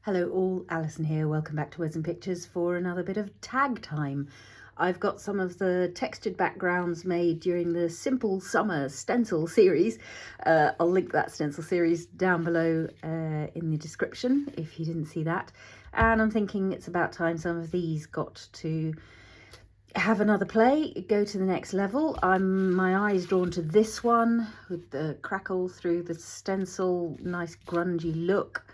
Hello all, Alison here. Welcome back to Words and Pictures for another bit of tag time. I've got some of the textured backgrounds made during the Simple Summer stencil series. I'll link that stencil series down below in the description if you didn't see that. And I'm thinking it's about time some of these got to have another play, go to the next level. My eye's drawn to this one with the crackle through the stencil, nice grungy look.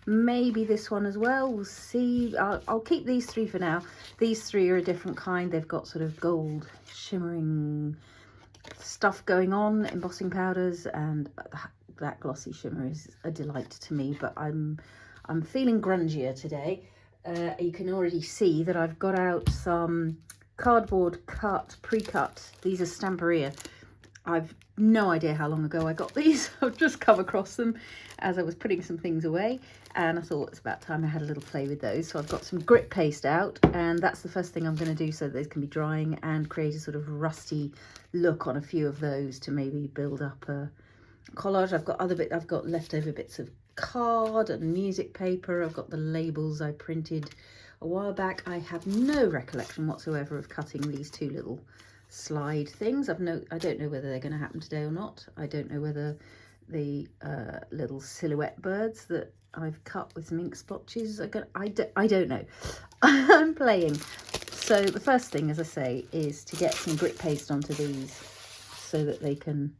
Maybe this one as well, we'll see. I'll keep these three for now. These three are a different kind. They've got sort of gold shimmering stuff going on, embossing powders, and that glossy shimmer is a delight to me, but I'm feeling grungier today. You can already see that I've got out some cardboard pre-cut. These are Stamperia. I've no idea how long ago I got these. I've just come across them as I was putting some things away, and I thought it's about time I had a little play with those. So I've got some grit paste out, and that's the first thing I'm going to do so that those can be drying and create a sort of rusty look on a few of those to maybe build up a collage. I've got leftover bits of card and music paper. I've got the labels I printed a while back. I have no recollection whatsoever of cutting these two little slide things. I don't know whether they're going to happen today or not. I don't know whether the little silhouette birds that I've cut with some ink splotches are going to, I don't know. I'm playing. So the first thing, as I say, is to get some grit paste onto these so that they can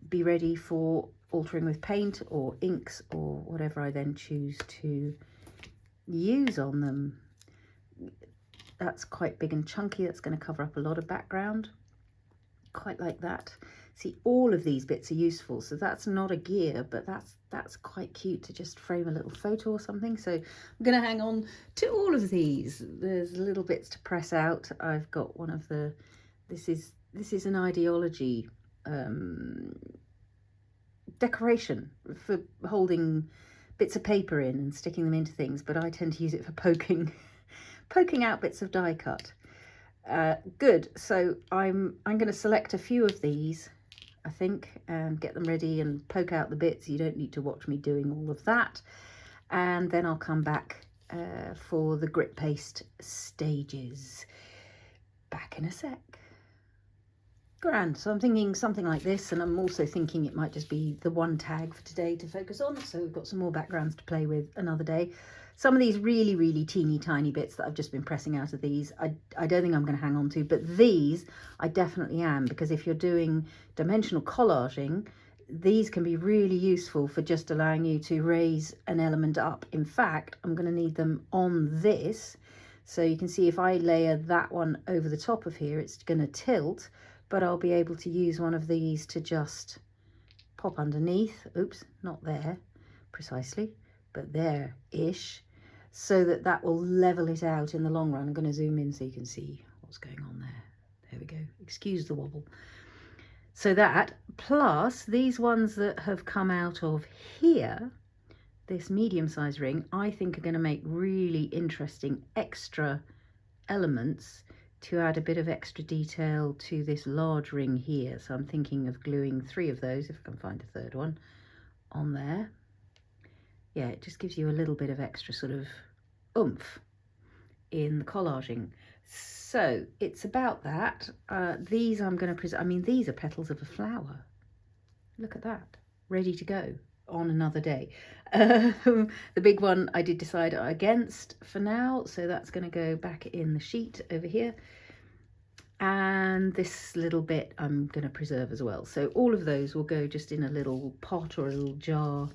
be ready for altering with paint or inks or whatever I then choose to use on them. That's quite big and chunky. That's going to cover up a lot of background. Quite like that. See, all of these bits are useful. So that's not a gear, but that's quite cute to just frame a little photo or something. So I'm going to hang on to all of these. There's little bits to press out. I've got one of the, this is an ideology decoration for holding bits of paper in and sticking them into things, but I tend to use it for poking out bits of die cut. Good, so I'm going to select a few of these, I think, and get them ready and poke out the bits. You don't need to watch me doing all of that, and then I'll come back for the grit paste stages. Back in a sec. Grand. So I'm thinking something like this, and I'm also thinking it might just be the one tag for today to focus on, so we've got some more backgrounds to play with another day. Some of these really teeny tiny bits that I've just been pressing out of these, I don't think I'm going to hang on to, but these I definitely am, because if you're doing dimensional collaging, these can be really useful for just allowing you to raise an element up. In fact, I'm going to need them on this, so you can see if I layer that one over the top of here, it's going to tilt, but I'll be able to use one of these to just pop underneath. Oops, not there precisely, but there-ish, so that will level it out in the long run. I'm going to zoom in so you can see what's going on there. There we go. Excuse the wobble. So that, plus these ones that have come out of here, this medium-sized ring, I think are going to make really interesting extra elements to add a bit of extra detail to this large ring here. So I'm thinking of gluing 3 of those, if I can find a third one, on there. Yeah, it just gives you a little bit of extra sort of oomph in the collaging. So it's about that. These I'm going to present. I mean, these are petals of a flower. Look at that, ready to go on another day. The big one I did decide against for now, so that's going to go back in the sheet over here. And this little bit I'm going to preserve as well. So all of those will go just in a little pot or a little jar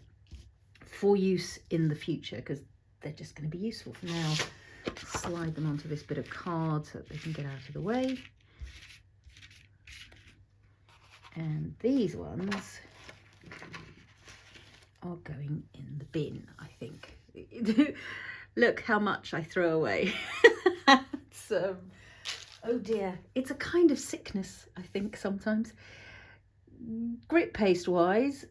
for use in the future, because they're just going to be useful for now. Slide them onto this bit of card so that they can get out of the way. And these ones are going in the bin, I think. Look how much I throw away. It's, oh dear, it's a kind of sickness, I think, sometimes. Grit paste wise,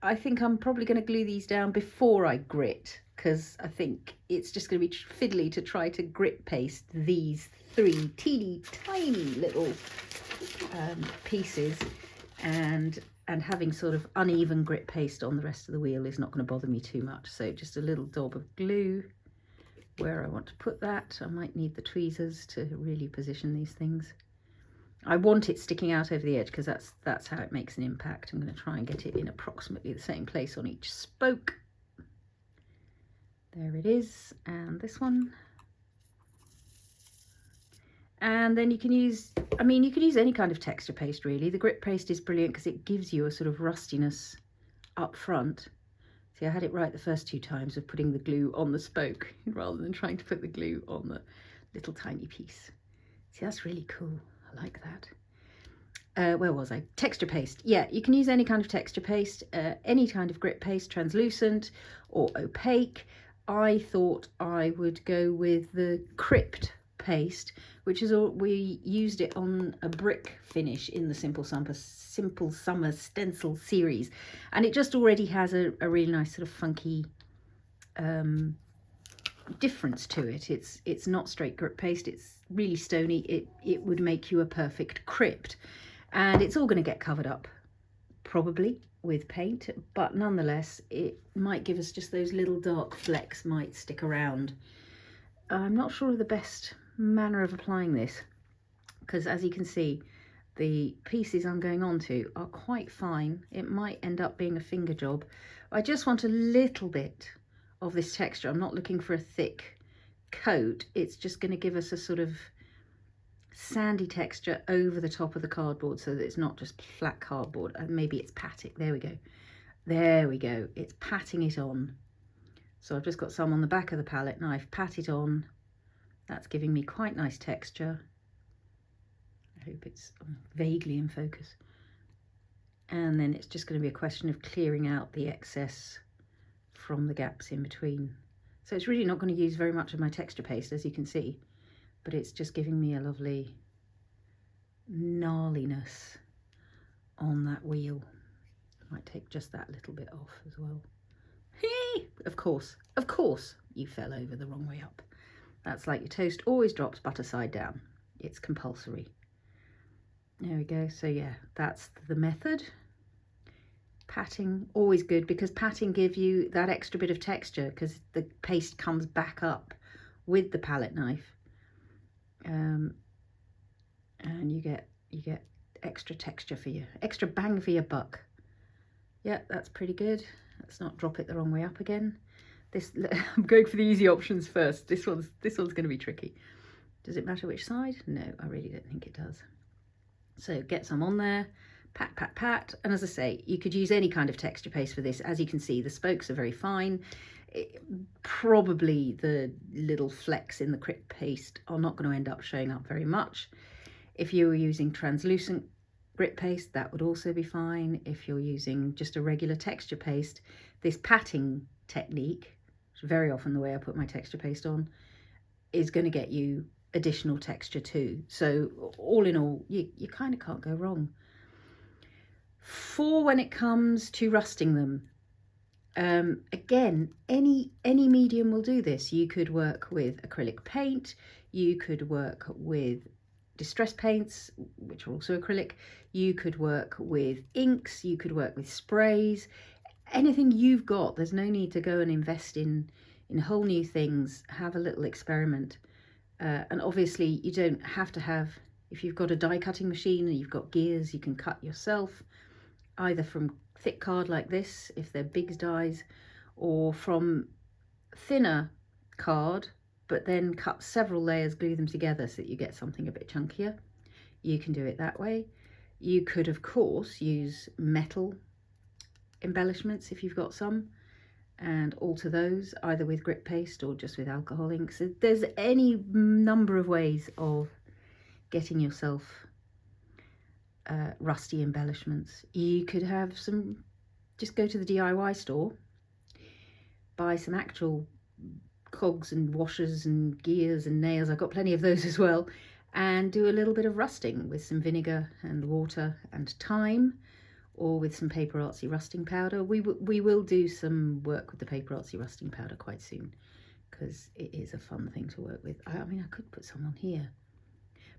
I think I'm probably going to glue these down before I grit, because I think it's just going to be fiddly to try to grit paste these 3 teeny tiny little pieces, and and having sort of uneven grit paste on the rest of the wheel is not going to bother me too much. So just a little daub of glue where I want to put that. I might need the tweezers to really position these things. I want it sticking out over the edge because that's how it makes an impact. I'm going to try and get it in approximately the same place on each spoke. There it is, and this one. And then you can use, I mean, you can use any kind of texture paste really. The grit paste is brilliant because it gives you a sort of rustiness up front. See, I had it right the first 2 times of putting the glue on the spoke rather than trying to put the glue on the little tiny piece. See, that's really cool. I like that. Where was I? Texture paste. Yeah, you can use any kind of texture paste, any kind of grit paste, translucent or opaque. I thought I would go with the Crypt paste, which is all, we used it on a brick finish in the Simple Summer stencil series, and it just already has a really nice sort of funky difference to it. It's not straight grit paste, it's really stony. It would make you a perfect crypt, and it's all going to get covered up probably with paint, but nonetheless it might give us just those little dark flecks might stick around. I'm not sure of the best manner of applying this because, as you can see, the pieces I'm going on to are quite fine. It might end up being a finger job. I just want a little bit of this texture. I'm not looking for a thick coat. It's just going to give us a sort of sandy texture over the top of the cardboard so that it's not just flat cardboard. And maybe it's patting. There we go. There we go. It's patting it on. So I've just got some on the back of the palette knife, pat it on. That's giving me quite nice texture. I hope it's vaguely in focus. And then it's just going to be a question of clearing out the excess from the gaps in between. So it's really not going to use very much of my texture paste, as you can see, but it's just giving me a lovely gnarliness on that wheel. I might take just that little bit off as well. Of course, you fell over the wrong way up. That's like your toast always drops butter side down. It's compulsory. There we go. So yeah, that's the method. Patting, always good, because patting gives you that extra bit of texture because the paste comes back up with the palette knife. And you get extra texture for you, extra bang for your buck. Yeah, that's pretty good. Let's not drop it the wrong way up again. I'm going for the easy options first. This one's going to be tricky. Does it matter which side? No, I really don't think it does. So get some on there, pat, pat, pat. And as I say, you could use any kind of texture paste for this. As you can see, the spokes are very fine. Probably the little flecks in the Crypt paste are not going to end up showing up very much. If you were using translucent grit paste, that would also be fine. If you're using just a regular texture paste, this patting technique, which is very often the way I put my texture paste on, is going to get you additional texture too. So all in all, you kind of can't go wrong. For when it comes to rusting them, again, any medium will do this. You could work with acrylic paint, you could work with distress paints, which are also acrylic, you could work with inks, you could work with sprays, anything you've got. There's no need to go and invest in whole new things. Have a little experiment. And obviously you don't have to have, if you've got a die cutting machine and you've got gears, you can cut yourself, either from thick card like this, if they're big dies, or from thinner card, but then cut several layers, glue them together so that you get something a bit chunkier. You can do it that way. You could, of course, use metal embellishments if you've got some, and alter those either with grit paste or just with alcohol inks. There's any number of ways of getting yourself rusty embellishments. You could have some, just go to the DIY store, buy some actual cogs and washers and gears and nails. I've got plenty of those as well, and do a little bit of rusting with some vinegar and water and thyme, or with some Paper Artsy rusting powder. We will do some work with the Paper Artsy rusting powder quite soon, because it is a fun thing to work with. I mean, I could put some on here,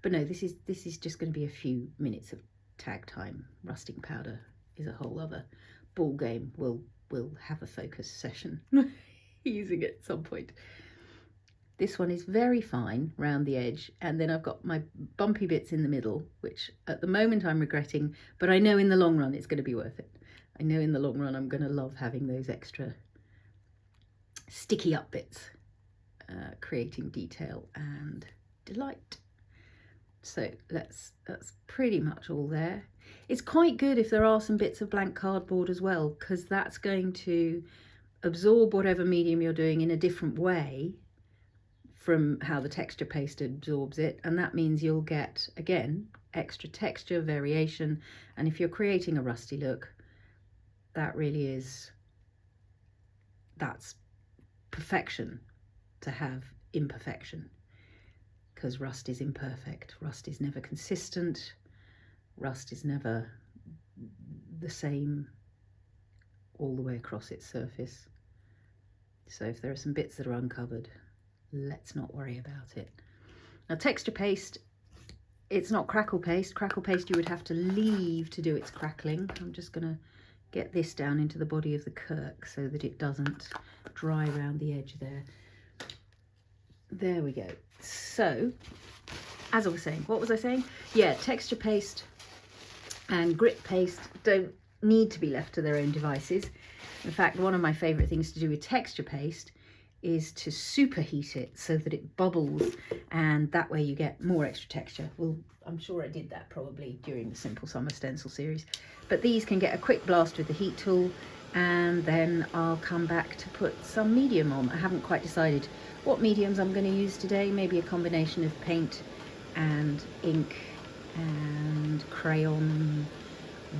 but no, this is just going to be a few minutes of tag time. Rusting powder is a whole other ball game. We'll have a focus session using it at some point. This one is very fine round the edge, and then I've got my bumpy bits in the middle, which at the moment I'm regretting, but I know in the long run it's going to be worth it. I know in the long run I'm going to love having those extra sticky up bits, creating detail and delight. So that's pretty much all there. It's quite good if there are some bits of blank cardboard as well, because that's going to absorb whatever medium you're doing in a different way from how the texture paste absorbs it, and that means you'll get, again, extra texture, variation, and if you're creating a rusty look, that really is, that's perfection, to have imperfection, because rust is imperfect, rust is never consistent, rust is never the same all the way across its surface. So if there are some bits that are uncovered, let's not worry about it. Now, texture paste, it's not crackle paste. Crackle paste you would have to leave to do its crackling. I'm just going to get this down into the body of the Kirk so that it doesn't dry around the edge there. There we go. So, as I was saying, what was I saying? Yeah, texture paste and grit paste don't need to be left to their own devices. In fact, one of my favourite things to do with texture paste is to superheat it so that it bubbles, and that way you get more extra texture. Well, I'm sure I did that probably during the Simple Summer stencil series, but these can get a quick blast with the heat tool, and then I'll come back to put some medium on. I haven't quite decided what mediums I'm going to use today. Maybe a combination of paint and ink and crayon.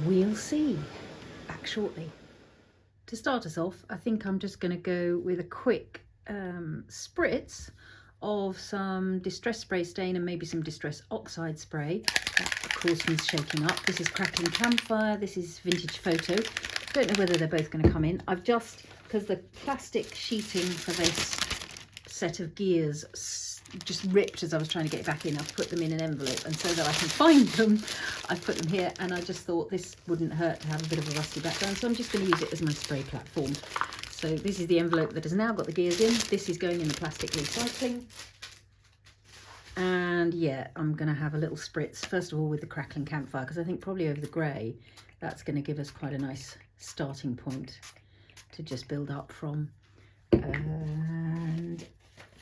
We'll see. Back shortly. To start us off, I think I'm just going to go with a quick spritz of some Distress Spray Stain and maybe some Distress Oxide spray. That, of course, means shaking up. This is Crackling Campfire. This is Vintage Photo. Don't know whether they're both going to come in. I've just, because the plastic sheeting for this set of gears just ripped as I was trying to get it back in, I've put them in an envelope, and so that I can find them, I've put them here, and I just thought this wouldn't hurt to have a bit of a rusty background, so I'm just going to use it as my spray platform. So this is the envelope that has now got the gears in. This is going in the plastic recycling. And yeah, I'm going to have a little spritz, first of all with the Crackling Campfire, because I think probably over the grey, that's going to give us quite a nice starting point to just build up from. And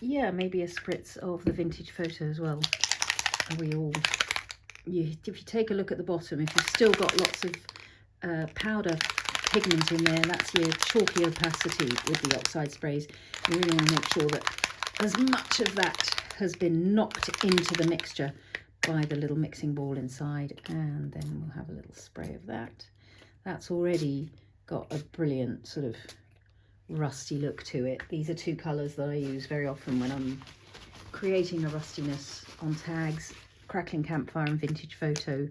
yeah, maybe a spritz of the Vintage Photo as well. If you take a look at the bottom, if you've still got lots of powder pigment in there, that's your chalky opacity with the Oxide sprays. You really want to make sure that as much of that has been knocked into the mixture by the little mixing ball inside, and then we'll have a little spray of that. That's already got a brilliant sort of rusty look to it. These are two colours that I use very often when I'm creating a rustiness on tags: Crackling Campfire and Vintage Photo,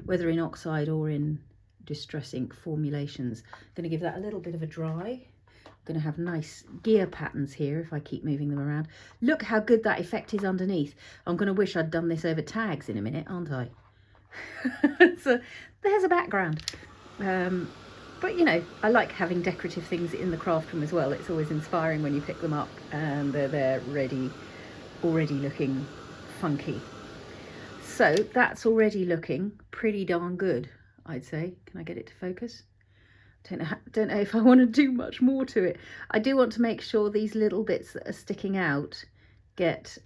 whether in Oxide or in Distress Ink formulations. I'm going to give that a little bit of a dry. I'm going to have nice gear patterns here if I keep moving them around. Look how good that effect is underneath. I'm going to wish I'd done this over tags in a minute, aren't I? So there's a background. But you know, I like having decorative things in the craft room as well. It's always inspiring when you pick them up and they're there ready, already looking funky. So that's already looking pretty darn good, I'd say. Can I get it to focus? Don't know if I want to do much more to it. I do want to make sure these little bits that are sticking out get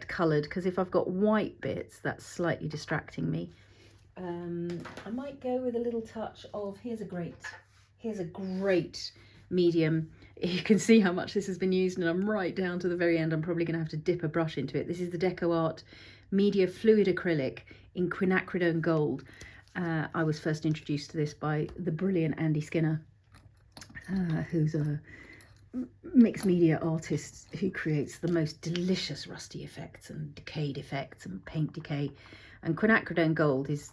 coloured, because if I've got white bits, that's slightly distracting me. I might go with a little touch of, here's a great medium. You can see how much this has been used, and I'm right down to the very end. I'm probably going to have to dip a brush into it. This is the DecoArt Media Fluid Acrylic in Quinacridone Gold. I was first introduced to this by the brilliant Andy Skinner, who's a mixed media artist who creates the most delicious rusty effects and decayed effects and paint decay. And Quinacridone Gold is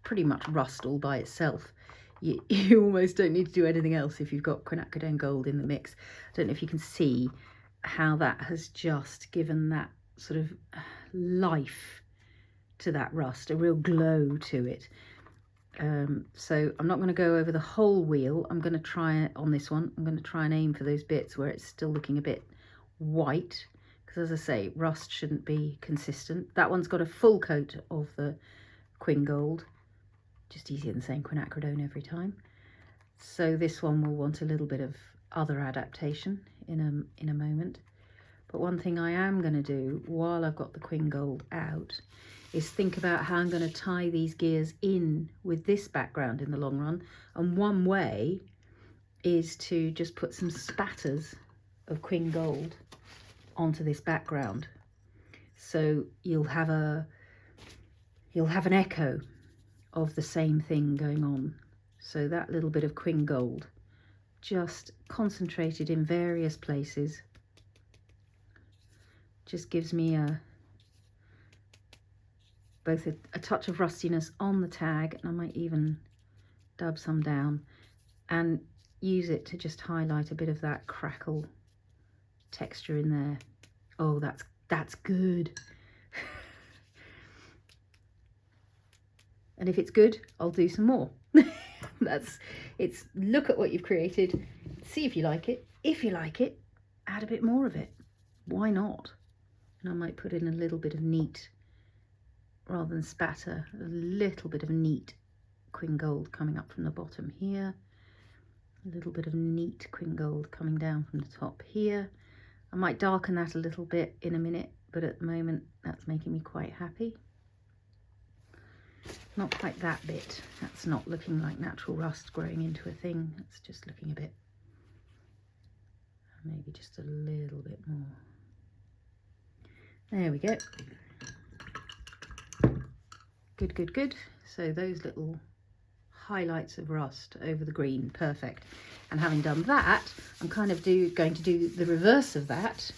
pretty much rust all by itself. You almost don't need to do anything else if you've got Quinacridone Gold in the mix. I don't know if you can see how that has just given that sort of life to that rust, a real glow to it. So I'm not going to go over the whole wheel. I'm going to try it on this one. I'm going to try and aim for those bits where it's still looking a bit white, because as I say, rust shouldn't be consistent. That one's got a full coat of the Quin Gold, just easier than saying Quinacridone every time. So this one will want a little bit of other adaptation in a moment. But one thing I am going to do while I've got the Quin Gold out is think about how I'm going to tie these gears in with this background in the long run. And one way is to just put some spatters of Quin Gold onto this background. So you'll have an echo of the same thing going on. So that little bit of Quin Gold just concentrated in various places just gives me both a touch of rustiness on the tag, and I might even dab some down and use it to just highlight a bit of that crackle texture in there. Oh, that's good. And if it's good, I'll do some more. It's look at what you've created, see if you like it. If you like it, add a bit more of it. Why not? And I might put in a little bit of neat, rather than spatter, a little bit of neat Quin Gold coming up from the bottom here. A little bit of neat Quin Gold coming down from the top here. I might darken that a little bit in a minute, but at the moment that's making me quite happy. Not quite that bit. That's not looking like natural rust growing into a thing. It's just looking a bit, maybe just a little bit more. There we go. Good, good, good. So those little highlights of rust over the green, perfect. And having done that, I'm kind of going to do the reverse of that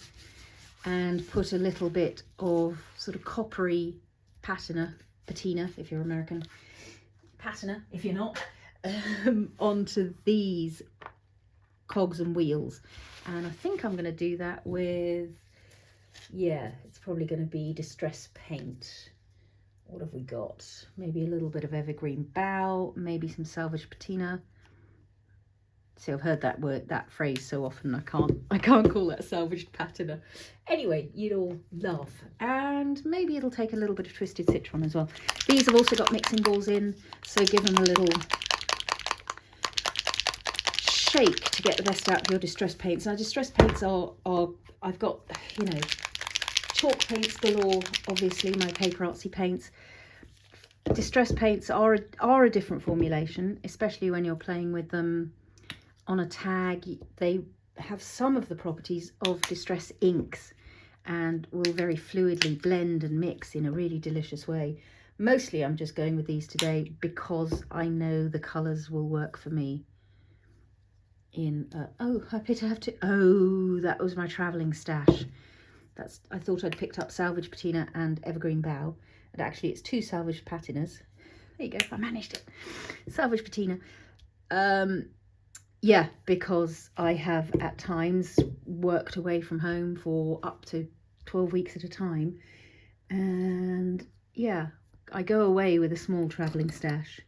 and put a little bit of sort of coppery patina if you're American, patina if you're not, onto these cogs and wheels. And I think I'm going to do that with, yeah, it's probably going to be distress paint. What have we got? Maybe a little bit of evergreen bough, maybe some salvaged patina. See, I've heard that phrase so often, I can't call that salvaged patina. Anyway, you'd all laugh. And maybe it'll take a little bit of twisted citron as well. These have also got mixing balls in, so give them a little shake to get the best out of your distress paints. Now, distress paints are I've got, you know, chalk paints galore, obviously, my paper artsy paints. Distress paints are a different formulation, especially when you're playing with them on a tag. They have some of the properties of distress inks and will very fluidly blend and mix in a really delicious way. Mostly I'm just going with these today because I know the colours will work for me. Oh, that was my travelling stash. I thought I'd picked up salvaged patina and evergreen bough, and actually it's two salvaged patinas. There you go, I managed it. Salvaged patina. Yeah, because I have at times worked away from home for up to 12 weeks at a time, and yeah, I go away with a small travelling stash,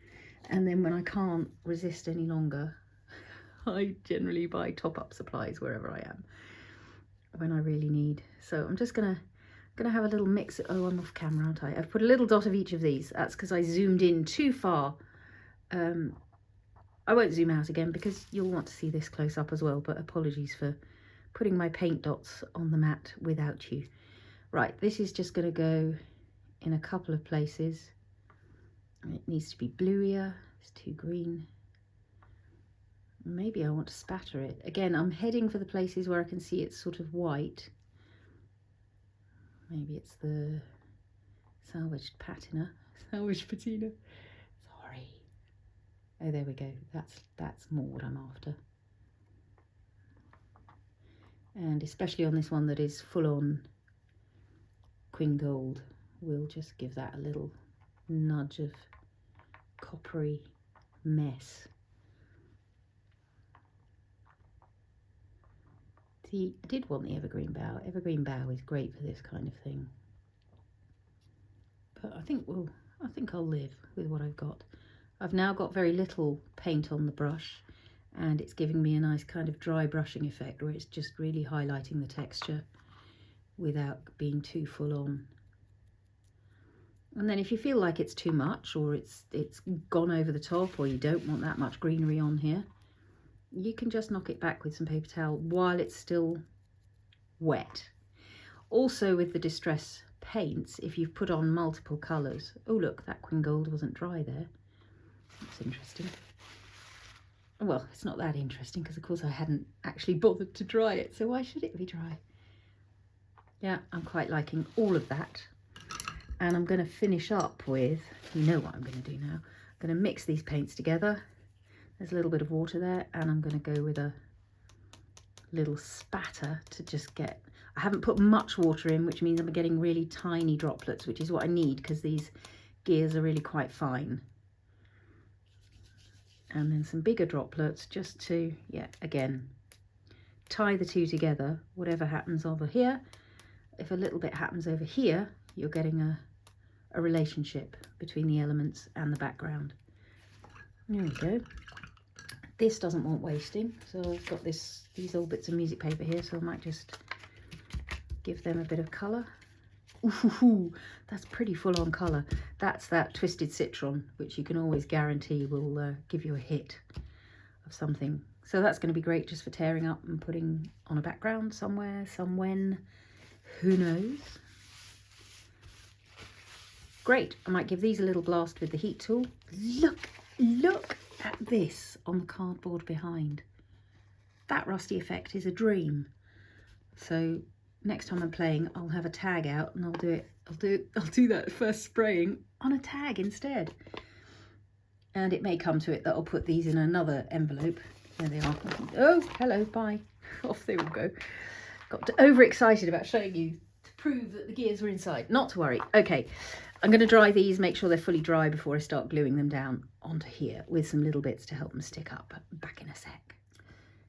and then when I can't resist any longer, I generally buy top-up supplies wherever I am when I really need. So I'm just gonna have a little mix. Oh, I'm off camera, aren't I? I've put a little dot of each of these. That's because I zoomed in too far. I won't zoom out again because you'll want to see this close up as well, but apologies for putting my paint dots on the mat without you. Right, this is just going to go in a couple of places. It needs to be bluier. It's too green. Maybe I want to spatter it. Again, I'm heading for the places where I can see it's sort of white. Maybe it's the salvaged patina. Salvaged patina. Sorry. Oh, there we go. That's more what I'm after. And especially on this one that is full on Quin Gold, we'll just give that a little nudge of coppery mess. See, I did want the evergreen bough. Evergreen bough is great for this kind of thing. But I think I'll live with what I've got. I've now got very little paint on the brush, and it's giving me a nice kind of dry brushing effect where it's just really highlighting the texture without being too full on. And then if you feel like it's too much, or it's gone over the top, or you don't want that much greenery on here, you can just knock it back with some paper towel while it's still wet. Also with the distress paints, if you've put on multiple colours, oh look, that Quin Gold wasn't dry there. That's interesting. Well, it's not that interesting because of course I hadn't actually bothered to dry it, so why should it be dry? Yeah, I'm quite liking all of that. And I'm going to finish up with, you know what I'm going to do now. I'm going to mix these paints together. There's a little bit of water there, and I'm going to go with a little spatter to just get, I haven't put much water in, which means I'm getting really tiny droplets, which is what I need because these gears are really quite fine. And then some bigger droplets just to, yeah, again, tie the two together. Whatever happens over here, if a little bit happens over here, you're getting a relationship between the elements and the background. There we go. This doesn't want wasting, so I've got these old bits of music paper here, so I might just give them a bit of colour. Ooh, that's pretty full on colour. That's that twisted citron, which you can always guarantee will give you a hit of something. So that's going to be great just for tearing up and putting on a background somewhere, somewhen, who knows. Great, I might give these a little blast with the heat tool. Look at this on the cardboard behind. That rusty effect is a dream. So next time I'm playing, I'll have a tag out and I'll do that first spraying on a tag instead. And it may come to it that I'll put these in another envelope. There they are. Oh, hello, bye. Off they all go. Got overexcited about showing you to prove that the gears were inside. Not to worry. Okay. I'm going to dry these, make sure they're fully dry before I start gluing them down onto here with some little bits to help them stick up. Back in a sec.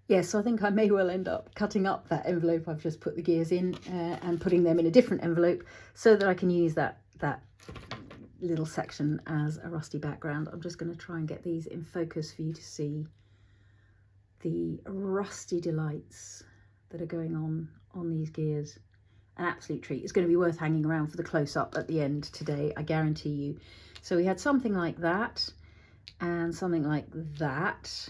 Yes, so I think I may well end up cutting up that envelope I've just put the gears in and putting them in a different envelope so that I can use that little section as a rusty background. I'm just going to try and get these in focus for you to see the rusty delights that are going on these gears. An absolute treat. It's going to be worth hanging around for the close-up at the end today, I guarantee you. So we had something like that and something like that,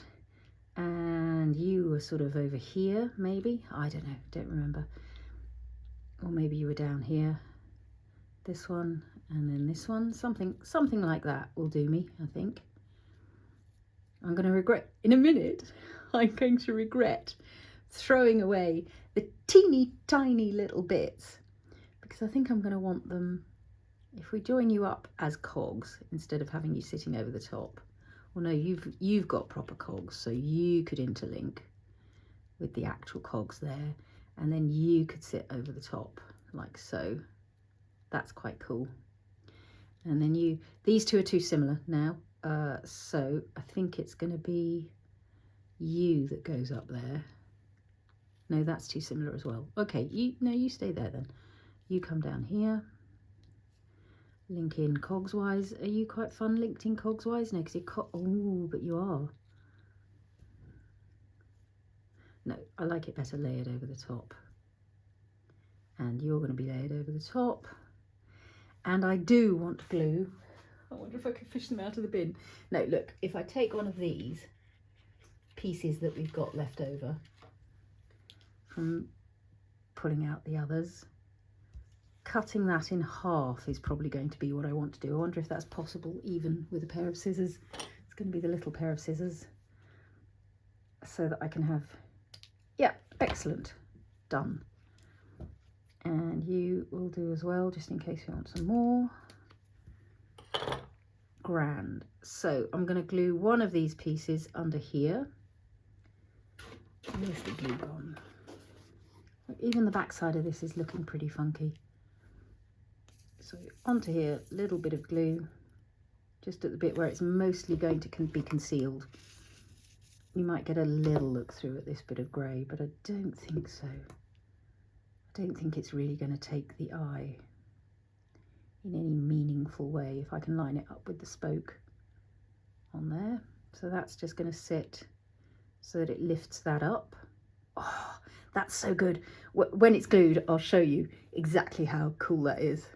and you were sort of over here maybe, I don't know, don't remember, or maybe you were down here, this one and then this one, something like that will do me, I think. I'm going to regret in a minute, I'm going to regret throwing away the teeny tiny little bits, because I think I'm going to want them, if we join you up as cogs instead of having you sitting over the top. Well, no, you've got proper cogs, so you could interlink with the actual cogs there, and then you could sit over the top like so. That's quite cool. And then these two are too similar now, so I think it's going to be you that goes up there. No, that's too similar as well. Okay, you stay there then. You come down here. Link in cogs-wise. Are you quite fun linked in cogs-wise? No, because oh, but you are. No, I like it better layered over the top. And you're going to be layered over the top. And I do want glue. I wonder if I can fish them out of the bin. No, look, if I take one of these pieces that we've got left over from pulling out the others, cutting that in half is probably going to be what I want to do. I wonder if that's possible even with a pair of scissors. It's going to be the little pair of scissors so that I can have, yeah, excellent, done. And you will do as well, just in case you want some more. Grand. So I'm going to glue one of these pieces under here. Where's the glue gone? Even the back side of this is looking pretty funky. So onto here, a little bit of glue, just at the bit where it's mostly going to be concealed. You might get a little look through at this bit of grey, but I don't think so. I don't think it's really going to take the eye in any meaningful way if I can line it up with the spoke on there. So that's just going to sit so that it lifts that up. Oh, that's so good. When it's glued, I'll show you exactly how cool that is,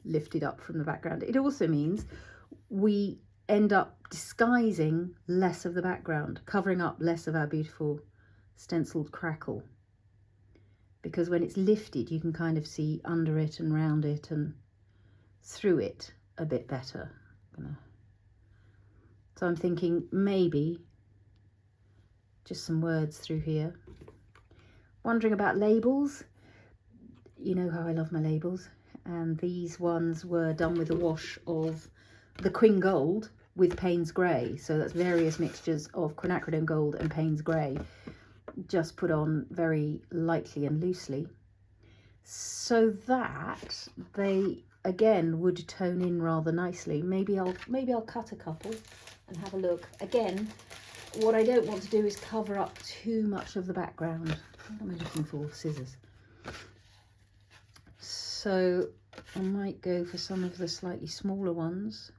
lifted up from the background. It also means we end up disguising less of the background, covering up less of our beautiful stenciled crackle. Because when it's lifted, you can kind of see under it and round it and through it a bit better. So I'm thinking maybe just some words through here. Wondering about labels. You know how I love my labels. And these ones were done with a wash of the Quin Gold with Payne's Grey. So that's various mixtures of Quinacridone Gold and Payne's Grey, just put on very lightly and loosely, so that they again would tone in rather nicely. Maybe I'll cut a couple and have a look. Again, what I don't want to do is cover up too much of the background. What am I looking for? Scissors. So I might go for some of the slightly smaller ones.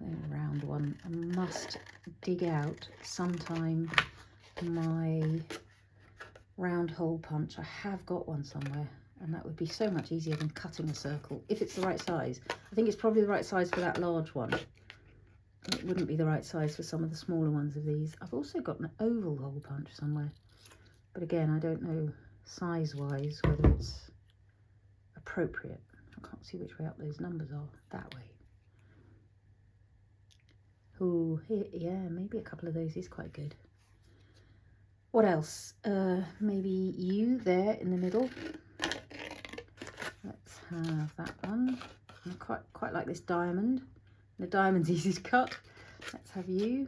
A round one. I must dig out sometime my round hole punch. I have got one somewhere, and that would be so much easier than cutting a circle if it's the right size. I think it's probably the right size for that large one. It wouldn't be the right size for some of the smaller ones of these. I've also got an oval hole punch somewhere, but again, I don't know size wise whether it's appropriate. I can't see which way up those numbers are. That way. Oh, yeah, maybe a couple of those is quite good. What else? Maybe you there in the middle. Let's have that one. I quite like this diamond. The diamond's easy to cut. Let's have you.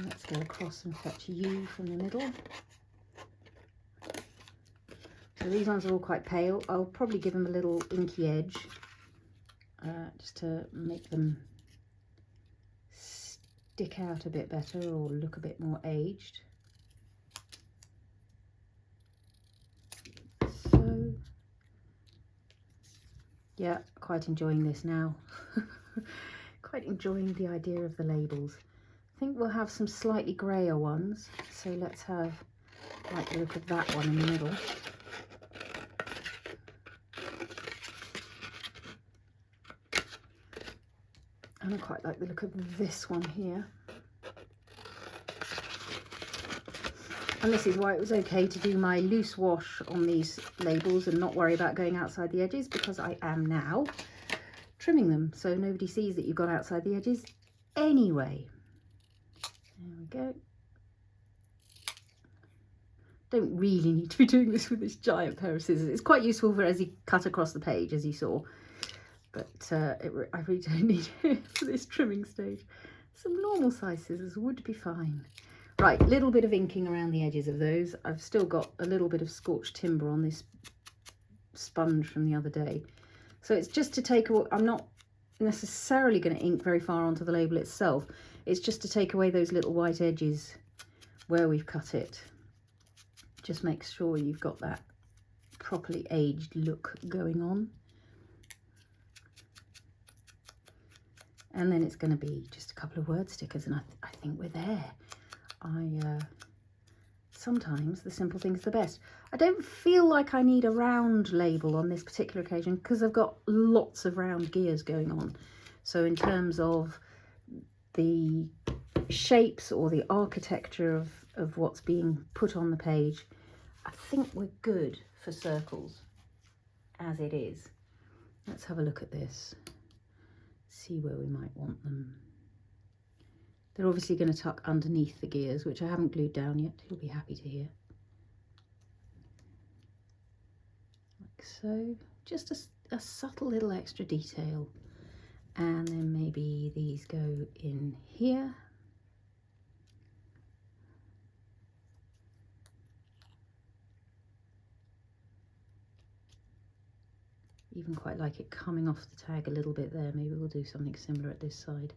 Let's go across and fetch you from the middle. So these ones are all quite pale. I'll probably give them a little inky edge, just to make them stick out a bit better or look a bit more aged. So yeah, quite enjoying this now. Quite enjoying the idea of the labels. I think we'll have some slightly grayer ones, so let's have like the look of that one in the middle. And I quite like the look of this one here. And this is why it was okay to do my loose wash on these labels and not worry about going outside the edges, because I am now trimming them so nobody sees that you've gone outside the edges anyway. There we go. Don't really need to be doing this with this giant pair of scissors. It's quite useful for as you cut across the page, as you saw. But I really don't need it for this trimming stage. Some normal size scissors would be fine. Right, little bit of inking around the edges of those. I've still got a little bit of scorched timber on this sponge from the other day. So it's just to take away, I'm not necessarily going to ink very far onto the label itself. It's just to take away those little white edges where we've cut it. Just make sure you've got that properly aged look going on. And then it's going to be just a couple of word stickers, and I think we're there. Sometimes the simple thing's the best. I don't feel like I need a round label on this particular occasion because I've got lots of round gears going on. So in terms of the shapes or the architecture of what's being put on the page, I think we're good for circles as it is. Let's have a look at this. See where we might want them. They're obviously going to tuck underneath the gears, which I haven't glued down yet. He'll be happy to hear. Like so. Just a subtle little extra detail. And then maybe these go in here. Even quite like it coming off the tag a little bit there. Maybe we'll do something similar at this side.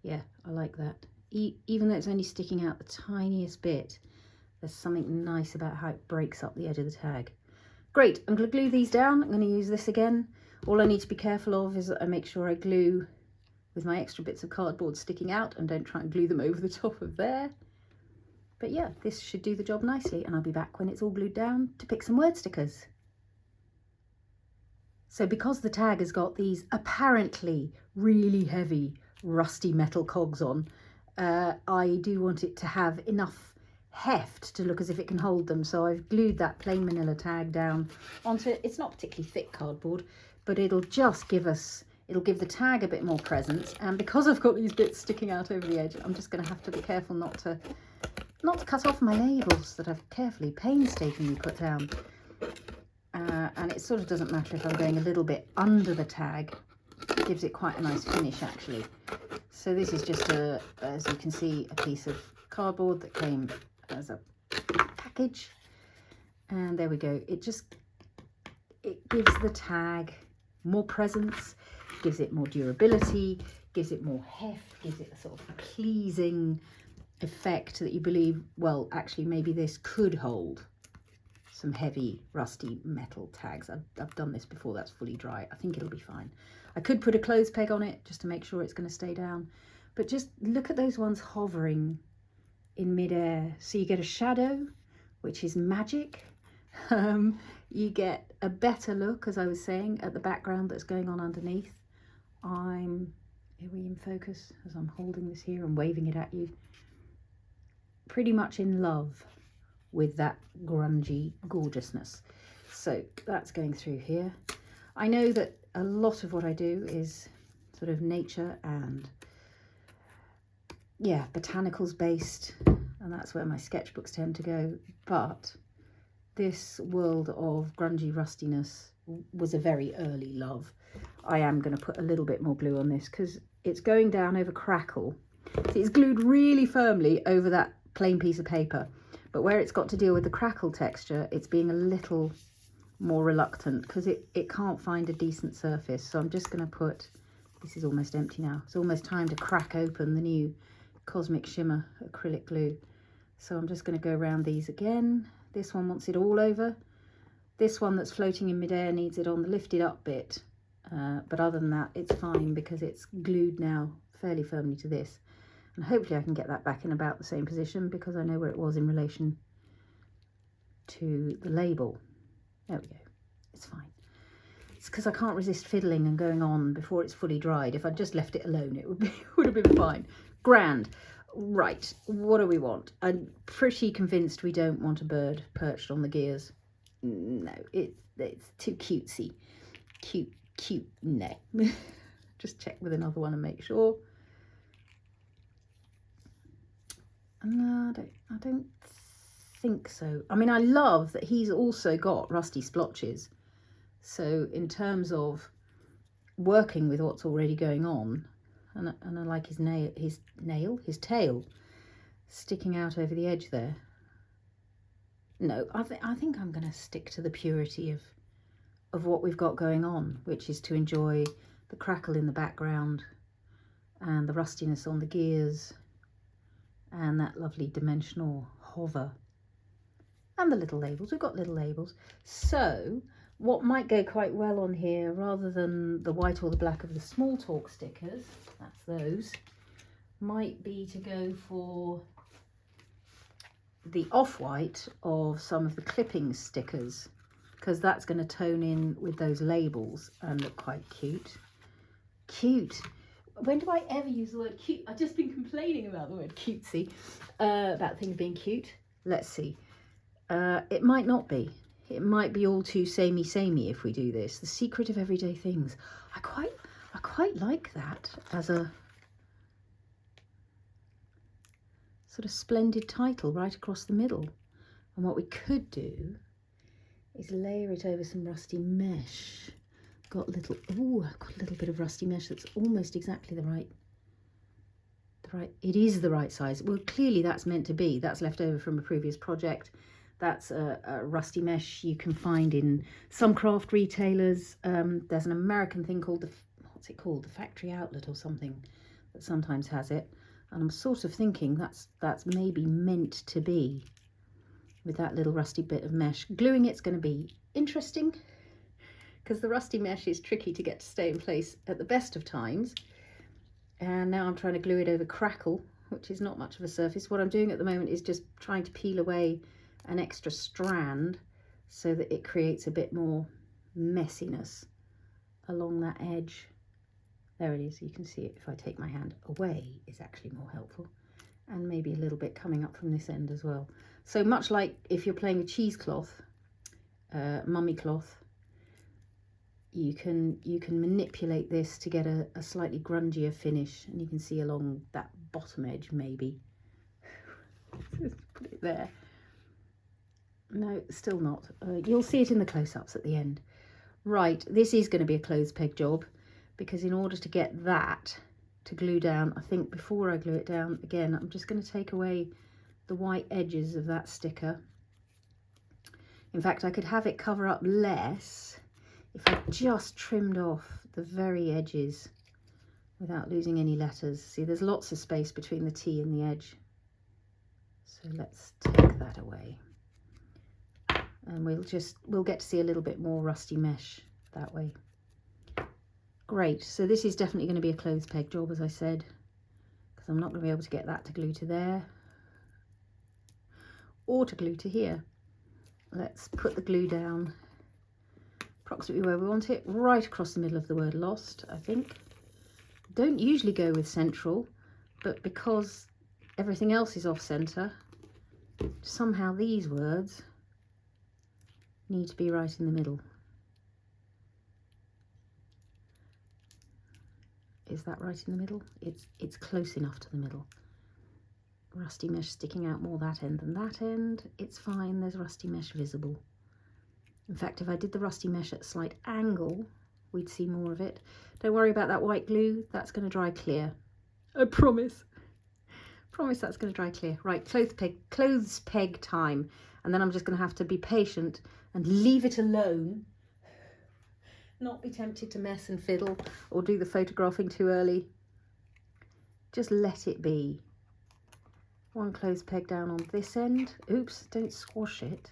Yeah, I like that. Even though it's only sticking out the tiniest bit, There's something nice about how it breaks up the edge of the tag. Great, I'm going to glue these down. I'm going to use this again. All I need to be careful of is that I make sure I glue with my extra bits of cardboard sticking out and don't try and glue them over the top of there. But yeah, this should do the job nicely, and I'll be back when it's all glued down to pick some word stickers. So because the tag has got these apparently really heavy rusty metal cogs on, I do want it to have enough heft to look as if it can hold them. So I've glued that plain manila tag down onto, it's not particularly thick cardboard, but it'll just give us, it'll give the tag a bit more presence. And because I've got these bits sticking out over the edge, I'm just going to have to be careful not to cut off my labels that I've carefully, painstakingly put down. And it sort of doesn't matter if I'm going a little bit under the tag. It gives it quite a nice finish actually. So this is just as you can see, a piece of cardboard that came as a package. And there we go. It gives the tag more presence, gives it more durability, gives it more heft, gives it a sort of pleasing effect that you believe, well, actually maybe this could hold some heavy rusty metal tags. I've done this before, that's fully dry. I think it'll be fine. I could put a clothes peg on it just to make sure it's going to stay down, but just look at those ones hovering in midair. So you get a shadow, which is magic. You get a better look, as I was saying, at the background that's going on underneath. Are we in focus as I'm holding this here and waving it at you? Pretty much in love with that grungy gorgeousness. So that's going through here. I know that a lot of what I do is sort of nature and yeah, botanicals based, and that's where my sketchbooks tend to go, but this world of grungy rustiness was a very early love. I am going to put a little bit more glue on this because it's going down over crackle. See, it's glued really firmly over that plain piece of paper, but where it's got to deal with the crackle texture, it's being a little more reluctant because it can't find a decent surface. So I'm just going to put, this is almost empty now, it's almost time to crack open the new Cosmic Shimmer acrylic glue. So I'm just going to go around these again. This one wants it all over. This one that's floating in midair needs it on the lifted up bit, but other than that it's fine because it's glued now fairly firmly to this. And hopefully I can get that back in about the same position because I know where it was in relation to the label. There we go, it's fine. It's because I can't resist fiddling and going on before it's fully dried. If I'd just left it alone, it would have been fine. Grand. Right, what do we want? I'm pretty convinced we don't want a bird perched on the gears. No, it's too cutesy. Cute, no. Just check with another one and make sure. No, I don't think so. I mean, I love that he's also got rusty splotches. So in terms of working with what's already going on, and I like his tail sticking out over the edge there. No, I think I'm going to stick to the purity of what we've got going on, which is to enjoy the crackle in the background and the rustiness on the gears and that lovely dimensional hover and the little labels. We've got little labels. So what might go quite well on here, rather than the white or the black of the small talk stickers, that's those, might be to go for the off-white of some of the clippings stickers, because that's going to tone in with those labels and look quite cute. Cute. When do I ever use the word cute? I've just been complaining about the word cutesy, about things being cute. Let's see. It might not be. It might be all too samey if we do this. The secret of everyday things. I quite like that as a sort of splendid title right across the middle. And what we could do is layer it over some rusty mesh. I've got a little bit of rusty mesh that's almost exactly the right, it is the right size. Well, clearly that's meant to be. That's left over from a previous project. That's a rusty mesh you can find in some craft retailers. There's an American thing called what's it called? The Factory Outlet or something that sometimes has it. And I'm sort of thinking that's maybe meant to be with that little rusty bit of mesh. Gluing it's going to be interesting because the rusty mesh is tricky to get to stay in place at the best of times. And now I'm trying to glue it over Crackle, which is not much of a surface. What I'm doing at the moment is just trying to peel away an extra strand so that it creates a bit more messiness along that edge. There it is, you can see it. If I take my hand away, is actually more helpful. And maybe a little bit coming up from this end as well. So much like if you're playing with cheesecloth, mummy cloth, you can manipulate this to get a slightly grungier finish, and you can see along that bottom edge maybe. Just put it there. No, still not. You'll see it in the close-ups at the end. Right, this is going to be a clothes peg job, because in order to get that to glue down, I think before I glue it down, again, I'm just going to take away the white edges of that sticker. In fact, I could have it cover up less if I just trimmed off the very edges without losing any letters. See, there's lots of space between the T and the edge. So let's take that away. And we'll get to see a little bit more rusty mesh that way. Great, so this is definitely going to be a clothes peg job, as I said, because I'm not going to be able to get that to glue to there or to glue to here. Let's put the glue down approximately where we want it, right across the middle of the word lost, I think. Don't usually go with central, but because everything else is off center, somehow these words need to be right in the middle. Is that right in the middle? It's close enough to the middle. Rusty mesh sticking out more that end than that end. It's fine, there's rusty mesh visible. In fact, if I did the rusty mesh at a slight angle, we'd see more of it. Don't worry about that white glue, that's going to dry clear. I promise. Promise that's going to dry clear. Right, clothes peg time. And then I'm just going to have to be patient and leave it alone. Not be tempted to mess and fiddle or do the photographing too early. Just let it be. One clothes peg down on this end. Oops, don't squash it.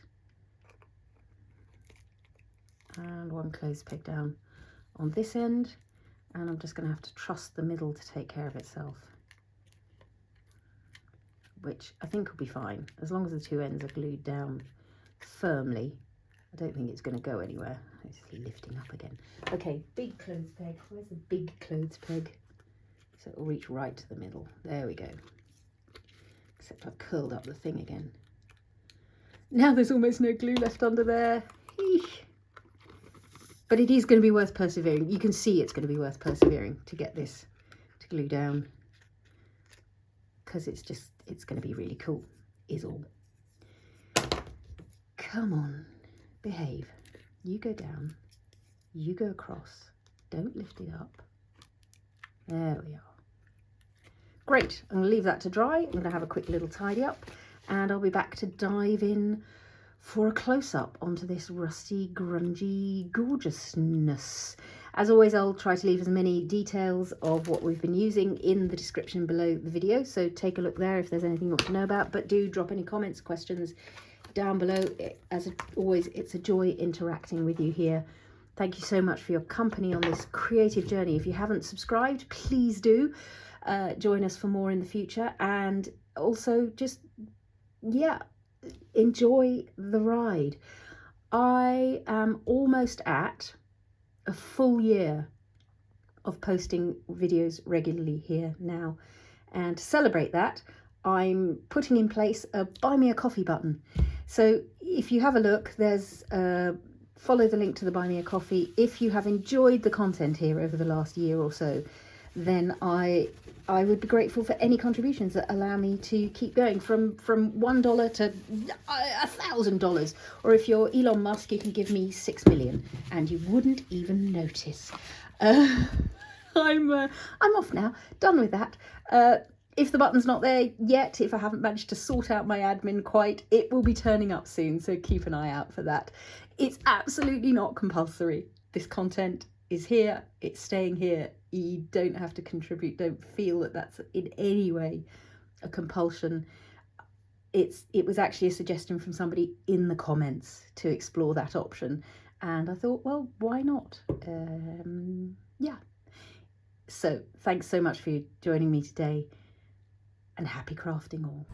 And one clothes peg down on this end. And I'm just going to have to trust the middle to take care of itself, which I think will be fine as long as the two ends are glued down firmly. I don't think it's going to go anywhere. It's lifting up again. Okay, big clothes peg. Where's the big clothes peg? So it'll reach right to the middle. There we go. Except I've curled up the thing again. Now there's almost no glue left under there. Eesh. But it is going to be worth persevering. You can see it's going to be worth persevering to get this to glue down, because it's going to be really cool, is all. Come on, behave. You go down, you go across, don't lift it up. There we are. Great, I'm going to leave that to dry. I'm going to have a quick little tidy up, and I'll be back to dive in for a close-up onto this rusty, grungy gorgeousness. As always, I'll try to leave as many details of what we've been using in the description below the video, so take a look there if there's anything you want to know about, but do drop any comments, questions down below. As always, it's a joy interacting with you here. Thank you so much for your company on this creative journey. If you haven't subscribed, please do join us for more in the future, and also just, yeah, enjoy the ride. I am almost at a full year of posting videos regularly here now, and to celebrate that, I'm putting in place a buy me a coffee button. So if you have a look, there's follow the link to the buy me a coffee. If you have enjoyed the content here over the last year or so, then I would be grateful for any contributions that allow me to keep going, from $1 to $1,000. Or if you're Elon Musk, you can give me 6 million and you wouldn't even notice. I'm off now, done with that. If the button's not there yet, if I haven't managed to sort out my admin quite, it will be turning up soon, so keep an eye out for that. It's absolutely not compulsory. This content is here, it's staying here. You don't have to contribute. Don't feel that that's in any way a compulsion. it was actually a suggestion from somebody in the comments to explore that option, and I thought, well, why not? Yeah. So thanks so much for joining me today, and happy crafting all.